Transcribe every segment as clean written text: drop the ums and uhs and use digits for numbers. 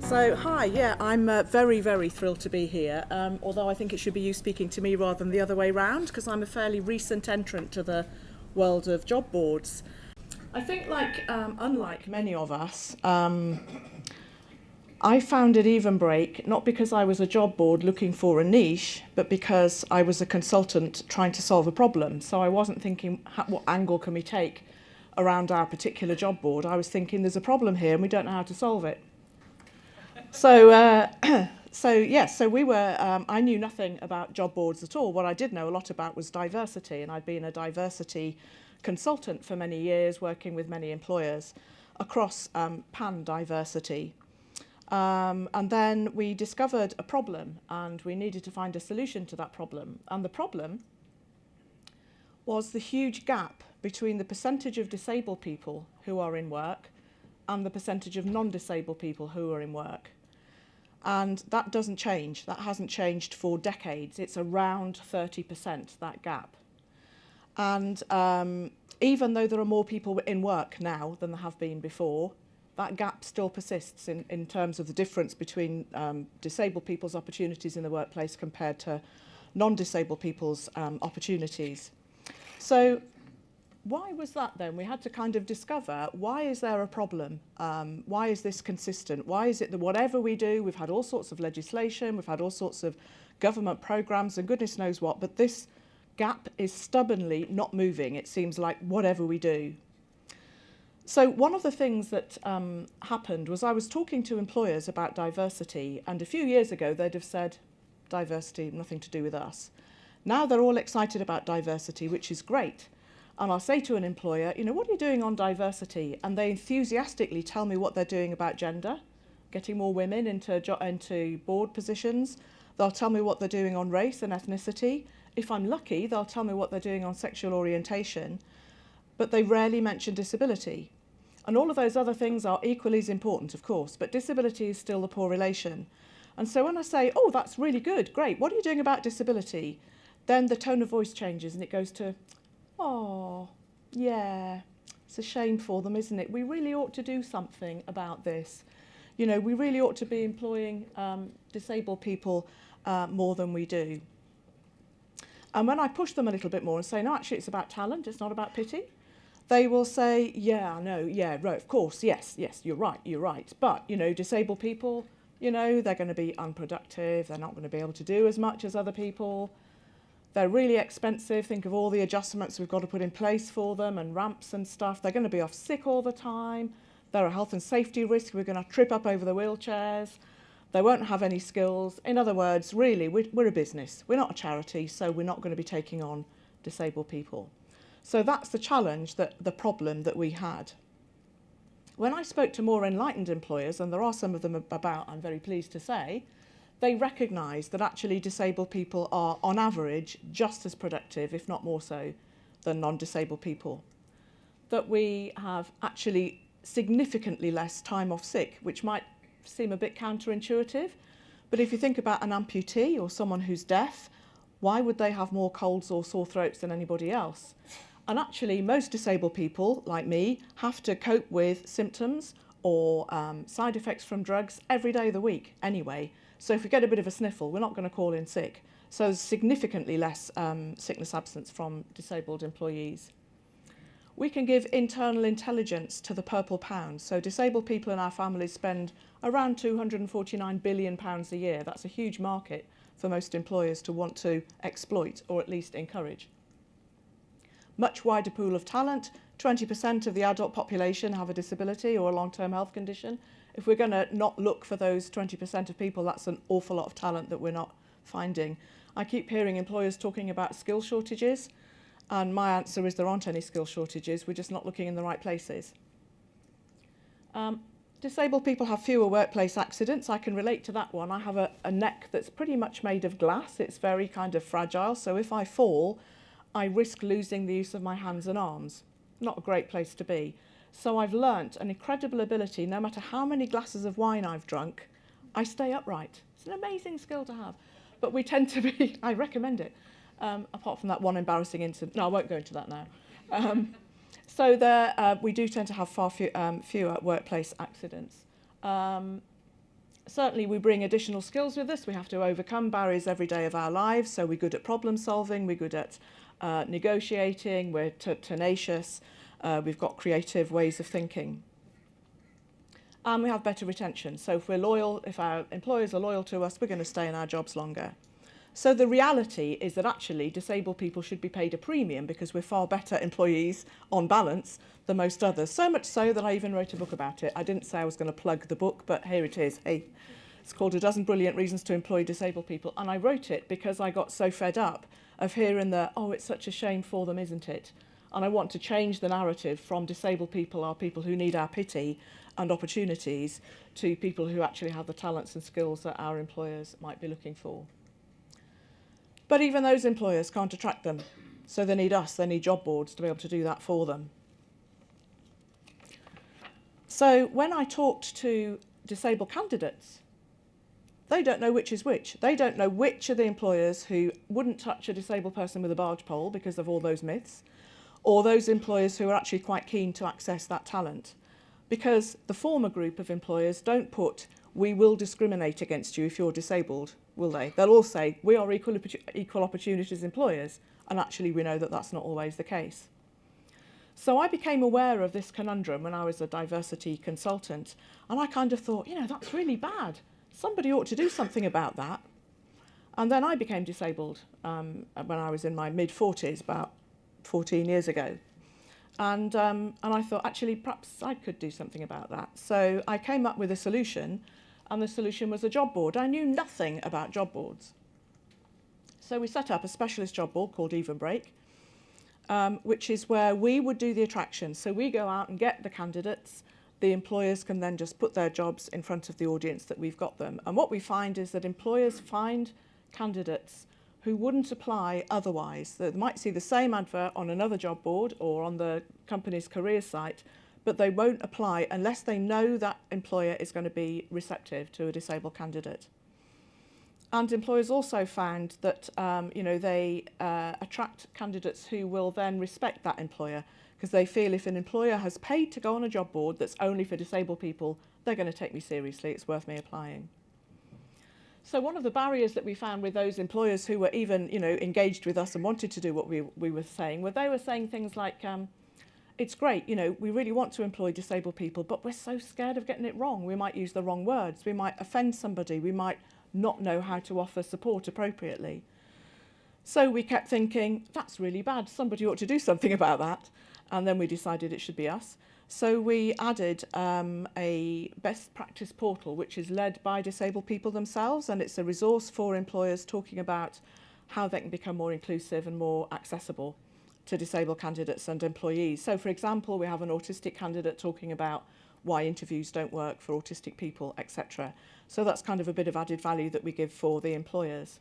So, hi, I'm very, very thrilled to be here, although I think it should be you speaking to me rather than the other way round, because I'm a fairly recent entrant to the world of job boards. I think, unlike many of us, I founded Evenbreak not because I was a job board looking for a niche, but because I was a consultant trying to solve a problem. So I wasn't thinking, what angle can we take around our particular job board? I was thinking, there's a problem here and we don't know how to solve it. So we were. I knew nothing about job boards at all. What I did know a lot about was diversity, and I'd been a diversity consultant for many years, working with many employers across pan diversity. And then we discovered a problem, and we needed to find a solution to that problem. And the problem was the huge gap between the percentage of disabled people who are in work and the percentage of non-disabled people who are in work. And that doesn't change. That hasn't changed for decades. It's around 30%, that gap. And even though there are more people in work now than there have been before, that gap still persists in terms of the difference between disabled people's opportunities in the workplace compared to non-disabled people's opportunities. So why was that then? We had to kind of discover, why is there a problem? Why is this consistent? Why is it that whatever we do, we've had all sorts of legislation, we've had all sorts of government programs and goodness knows what, but this gap is stubbornly not moving. It seems like whatever we do. So one of the things that happened was I was talking to employers about diversity, and a few years ago they'd have said, diversity, nothing to do with us. Now they're all excited about diversity, which is great. And I'll say to an employer, what are you doing on diversity? And they enthusiastically tell me what they're doing about gender, getting more women into board positions. They'll tell me what they're doing on race and ethnicity. If I'm lucky, they'll tell me what they're doing on sexual orientation. But they rarely mention disability. And all of those other things are equally as important, of course, but disability is still the poor relation. And so when I say, oh, that's really good, great, what are you doing about disability? Then the tone of voice changes and it goes to, oh, yeah, it's a shame for them, isn't it? We really ought to do something about this. We really ought to be employing disabled people more than we do. And when I push them a little bit more and say, no, actually, it's about talent, it's not about pity, they will say, yeah, no, yeah, right, of course, yes, you're right. But, disabled people, they're going to be unproductive, they're not going to be able to do as much as other people. They're really expensive. Think of all the adjustments we've got to put in place for them and ramps and stuff. They're going to be off sick all the time. They're a health and safety risk. We're going to trip up over the wheelchairs. They won't have any skills. In other words, really, we're a business. We're not a charity, so we're not going to be taking on disabled people. So that's the challenge, the problem that we had. When I spoke to more enlightened employers, and there are some of them about, I'm very pleased to say, they recognise that actually disabled people are, on average, just as productive, if not more so, than non-disabled people. That we have actually significantly less time off sick, which might seem a bit counterintuitive. But if you think about an amputee or someone who's deaf, why would they have more colds or sore throats than anybody else? And actually, most disabled people, like me, have to cope with symptoms or side effects from drugs every day of the week anyway. So if we get a bit of a sniffle, we're not going to call in sick. So there's significantly less sickness absence from disabled employees. We can give internal intelligence to the purple pound. So disabled people in our families spend around £249 billion a year. That's a huge market for most employers to want to exploit or at least encourage. Much wider pool of talent. 20% of the adult population have a disability or a long-term health condition. If we're going to not look for those 20% of people, that's an awful lot of talent that we're not finding. I keep hearing employers talking about skill shortages, and my answer is there aren't any skill shortages, we're just not looking in the right places. Disabled people have fewer workplace accidents. I can relate to that one. I have a neck that's pretty much made of glass. It's very kind of fragile, so if I fall, I risk losing the use of my hands and arms. Not a great place to be. So I've learnt an incredible ability, no matter how many glasses of wine I've drunk, I stay upright. It's an amazing skill to have. But we tend to be, I recommend it, apart from that one embarrassing incident. No, I won't go into that now. So there, we do tend to have far fewer workplace accidents. Certainly we bring additional skills with us. We have to overcome barriers every day of our lives. So we're good at problem solving, we're good at negotiating, we're tenacious, we've got creative ways of thinking. And we have better retention. So if we're loyal, if our employers are loyal to us, we're going to stay in our jobs longer. So the reality is that actually disabled people should be paid a premium because we're far better employees on balance than most others. So much so that I even wrote a book about it. I didn't say I was going to plug the book, but here it is. Hey, it's called A Dozen Brilliant Reasons to Employ Disabled People. And I wrote it because I got so fed up of hearing the, oh, it's such a shame for them, isn't it? And I want to change the narrative from disabled people are people who need our pity and opportunities to people who actually have the talents and skills that our employers might be looking for. But even those employers can't attract them. So they need us, they need job boards to be able to do that for them. So when I talked to disabled candidates, they don't know which is which. They don't know which are the employers who wouldn't touch a disabled person with a barge pole because of all those myths, or those employers who are actually quite keen to access that talent. Because the former group of employers don't put, we will discriminate against you if you're disabled, will they? They'll all say, we are equal opportunities employers, and actually we know that that's not always the case. So I became aware of this conundrum when I was a diversity consultant, and I kind of thought, you know, that's really bad. Somebody ought to do something about that. And then I became disabled when I was in my mid-40s, about 14 years ago. And I thought, actually, perhaps I could do something about that. So I came up with a solution, and the solution was a job board. I knew nothing about job boards. So we set up a specialist job board called Evenbreak, which is where we would do the attraction. So we go out and get the candidates. The employers can then just put their jobs in front of the audience that we've got them. And what we find is that employers find candidates who wouldn't apply otherwise. They might see the same advert on another job board or on the company's career site, but they won't apply unless they know that employer is going to be receptive to a disabled candidate. And employers also found that they attract candidates who will then respect that employer, because they feel if an employer has paid to go on a job board that's only for disabled people, they're going to take me seriously, it's worth me applying. So one of the barriers that we found with those employers who were even, engaged with us and wanted to do what we were saying, were they were saying things like, it's great, we really want to employ disabled people, but we're so scared of getting it wrong. We might use the wrong words, we might offend somebody, we might not know how to offer support appropriately. So we kept thinking, that's really bad, somebody ought to do something about that. And then we decided it should be us. So we added a best practice portal, which is led by disabled people themselves, and it's a resource for employers talking about how they can become more inclusive and more accessible to disabled candidates and employees. So, for example, we have an autistic candidate talking about why interviews don't work for autistic people, etc. So that's kind of a bit of added value that we give for the employers.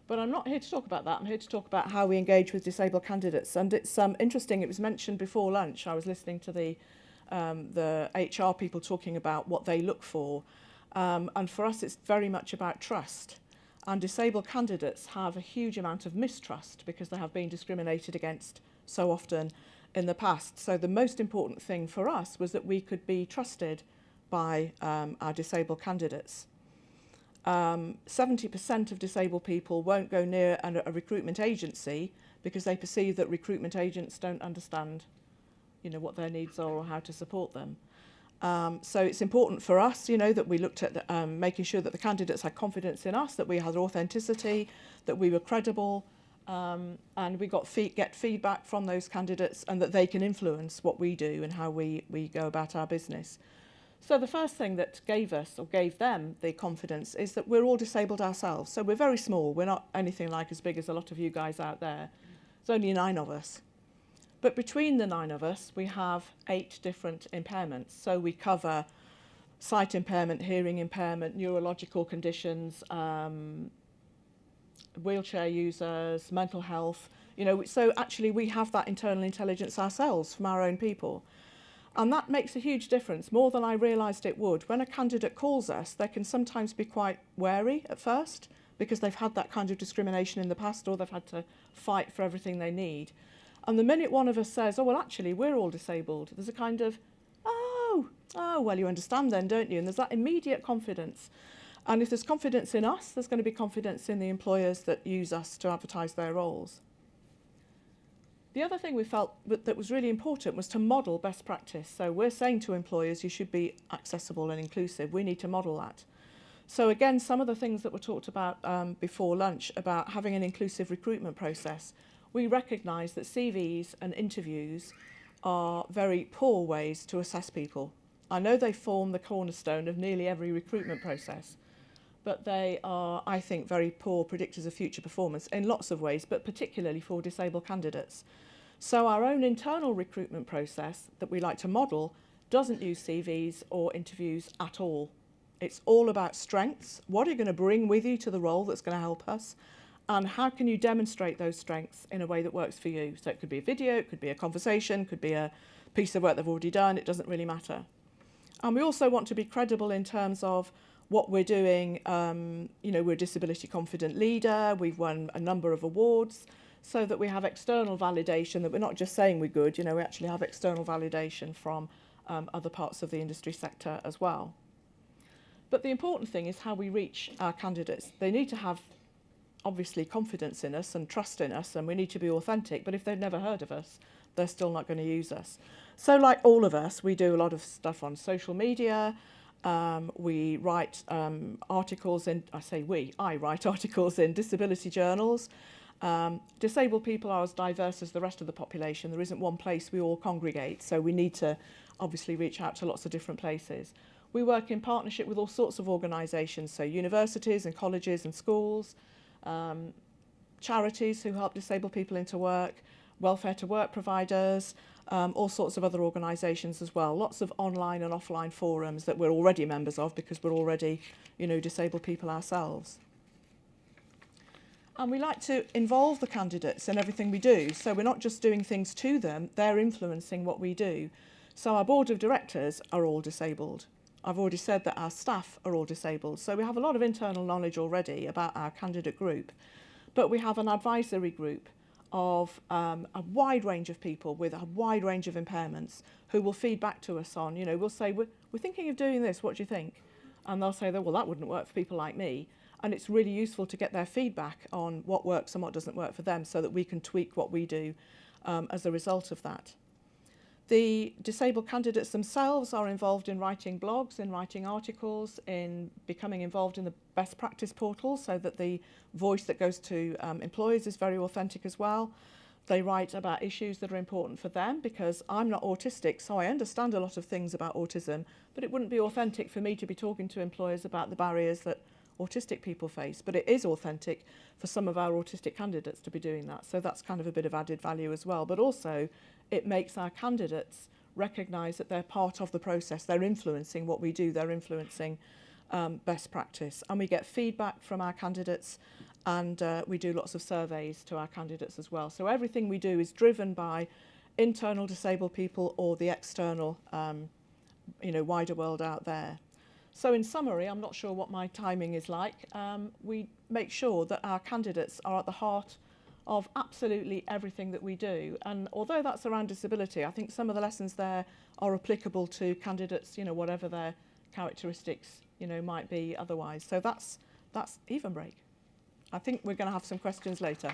But I'm not here to talk about that. I'm here to talk about how we engage with disabled candidates. And it's interesting, it was mentioned before lunch. I was listening to the HR people talking about what they look for. And for us, it's very much about trust. And disabled candidates have a huge amount of mistrust because they have been discriminated against so often in the past. So the most important thing for us was that we could be trusted by our disabled candidates. 70% of disabled people won't go near a recruitment agency because they perceive that recruitment agents don't understand, what their needs are or how to support them. So it's important for us, that we looked at making sure that the candidates had confidence in us, that we had authenticity, that we were credible, and we get feedback from those candidates and that they can influence what we do and how we go about our business. So the first thing that gave them the confidence is that we're all disabled ourselves. So we're very small. We're not anything like as big as a lot of you guys out there. There's only 9 of us. But between the 9 of us, we have 8 different impairments. So we cover sight impairment, hearing impairment, neurological conditions, wheelchair users, mental health. So actually we have that internal intelligence ourselves from our own people. And that makes a huge difference, more than I realised it would. When a candidate calls us, they can sometimes be quite wary at first because they've had that kind of discrimination in the past or they've had to fight for everything they need. And the minute one of us says, oh, well, actually, we're all disabled, there's a kind of, oh, well, you understand then, don't you? And there's that immediate confidence. And if there's confidence in us, there's going to be confidence in the employers that use us to advertise their roles. The other thing we felt that was really important was to model best practice. So we're saying to employers, you should be accessible and inclusive. We need to model that. So again, some of the things that were talked about before lunch about having an inclusive recruitment process, we recognise that CVs and interviews are very poor ways to assess people. I know they form the cornerstone of nearly every recruitment process, but they are, I think, very poor predictors of future performance in lots of ways, but particularly for disabled candidates. So our own internal recruitment process that we like to model doesn't use CVs or interviews at all. It's all about strengths. What are you going to bring with you to the role that's going to help us? And how can you demonstrate those strengths in a way that works for you? So it could be a video, it could be a conversation, it could be a piece of work they've already done. It doesn't really matter. And we also want to be credible in terms of what we're doing. We're a disability confident leader. We've won a number of awards so that we have external validation, that we're not just saying we're good, we actually have external validation from other parts of the industry sector as well. But the important thing is how we reach our candidates. They need to have obviously confidence in us and trust in us, and we need to be authentic, but if they've never heard of us, they're still not going to use us. So like all of us, we do a lot of stuff on social media. We write articles in, I write articles in disability journals. Disabled people are as diverse as the rest of the population. There isn't one place we all congregate, so we need to obviously reach out to lots of different places. We work in partnership with all sorts of organisations, so universities and colleges and schools, charities who help disabled people into work, welfare to work providers, all sorts of other organisations as well. Lots of online and offline forums that we're already members of because we're already, disabled people ourselves. And we like to involve the candidates in everything we do. So we're not just doing things to them, they're influencing what we do. So our board of directors are all disabled. I've already said that our staff are all disabled. So we have a lot of internal knowledge already about our candidate group. But we have an advisory group of a wide range of people with a wide range of impairments who will feed back to us on, we'll say, we're thinking of doing this, what do you think? And they'll say, well, that wouldn't work for people like me. And it's really useful to get their feedback on what works and what doesn't work for them so that we can tweak what we do as a result of that. The disabled candidates themselves are involved in writing blogs, in writing articles, in becoming involved in the best practice portal so that the voice that goes to employers is very authentic as well. They write about issues that are important for them because I'm not autistic, so I understand a lot of things about autism, but it wouldn't be authentic for me to be talking to employers about the barriers that autistic people face. But it is authentic for some of our autistic candidates to be doing that. So that's kind of a bit of added value as well. But also it makes our candidates recognise that they're part of the process. They're influencing what we do. They're influencing best practice. And we get feedback from our candidates, and we do lots of surveys to our candidates as well. So everything we do is driven by internal disabled people or the external, wider world out there. So in summary, I'm not sure what my timing is like. We make sure that our candidates are at the heart of absolutely everything that we do. And although that's around disability, I think some of the lessons there are applicable to candidates, whatever their characteristics, might be otherwise. So that's Evenbreak. I think we're going to have some questions later.